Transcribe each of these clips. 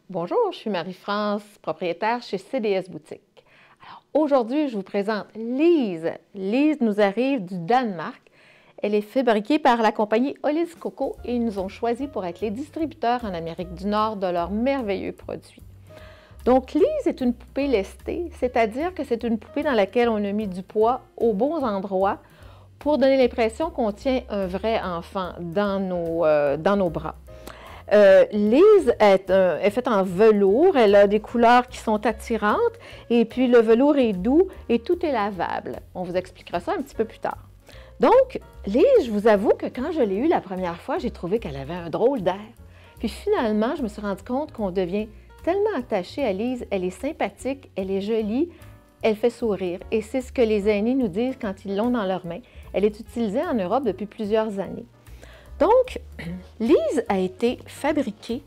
Bonjour, je suis Marie-France, propriétaire chez CDS Boutique. Alors aujourd'hui, je vous présente Lise. Lise nous arrive du Danemark. Elle est fabriquée par la compagnie Olis Coco et ils nous ont choisi pour être les distributeurs en Amérique du Nord de leurs merveilleux produits. Donc Lise est une poupée lestée, c'est-à-dire que c'est une poupée dans laquelle on a mis du poids aux bons endroits pour donner l'impression qu'on tient un vrai enfant dans nos bras. Lise est faite en velours, elle a des couleurs qui sont attirantes et puis le velours est doux et tout est lavable. On vous expliquera ça un petit peu plus tard. Donc, Lise, je vous avoue que quand je l'ai eue la première fois, j'ai trouvé qu'elle avait un drôle d'air. Puis finalement, je me suis rendu compte qu'on devient tellement attaché à Lise, elle est sympathique, elle est jolie, elle fait sourire. Et c'est ce que les aînés nous disent quand ils l'ont dans leurs mains. Elle est utilisée en Europe depuis plusieurs années. Donc, Lise a été fabriquée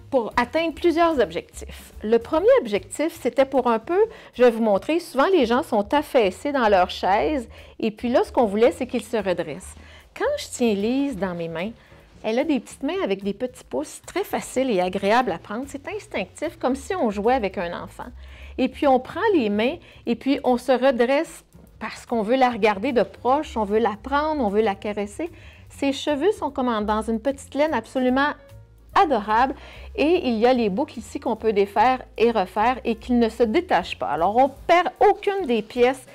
pour atteindre plusieurs objectifs. Le premier objectif, c'était pour un peu, je vais vous montrer, souvent les gens sont affaissés dans leur chaise et puis là, ce qu'on voulait, c'est qu'ils se redressent. Quand je tiens Lise dans mes mains, elle a des petites mains avec des petits pouces, très faciles et agréables à prendre. C'est instinctif, comme si on jouait avec un enfant. Et puis, on prend les mains et puis on se redresse parce qu'on veut la regarder de proche, on veut la prendre, on veut la caresser. Ses cheveux sont comme dans une petite laine absolument adorable et il y a les boucles ici qu'on peut défaire et refaire et qu'ils ne se détachent pas. Alors, on ne perd aucune des pièces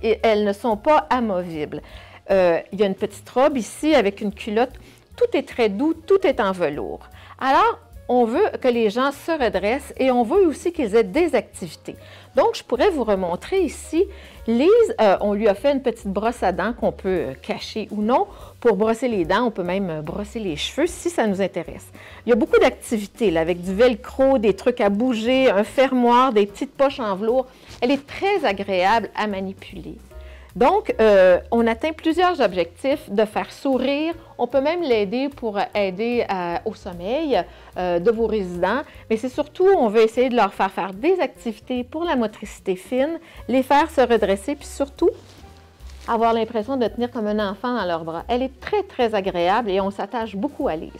et elles ne sont pas amovibles. Il y a une petite robe ici avec une culotte. Tout est très doux, tout est en velours. Alors, on veut que les gens se redressent et on veut aussi qu'ils aient des activités. Donc, je pourrais vous remontrer ici. Lise, on lui a fait une petite brosse à dents qu'on peut cacher ou non. Pour brosser les dents, on peut même brosser les cheveux si ça nous intéresse. Il y a beaucoup d'activités là, avec du velcro, des trucs à bouger, un fermoir, des petites poches en velours. Elle est très agréable à manipuler. Donc, on atteint plusieurs objectifs de faire sourire. On peut même l'aider pour aider au sommeil de vos résidents. Mais c'est surtout, on veut essayer de leur faire des activités pour la motricité fine, les faire se redresser, puis surtout, avoir l'impression de tenir comme un enfant dans leurs bras. Elle est très, très agréable et on s'attache beaucoup à Lise.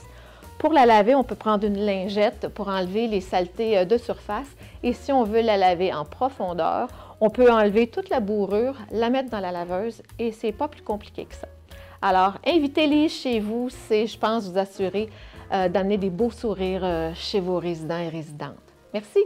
Pour la laver, on peut prendre une lingette pour enlever les saletés de surface. Et si on veut la laver en profondeur, on peut enlever toute la bourrure, la mettre dans la laveuse et c'est pas plus compliqué que ça. Alors, invitez Lise chez vous, c'est, je pense, vous assurer d'amener des beaux sourires chez vos résidents et résidentes. Merci!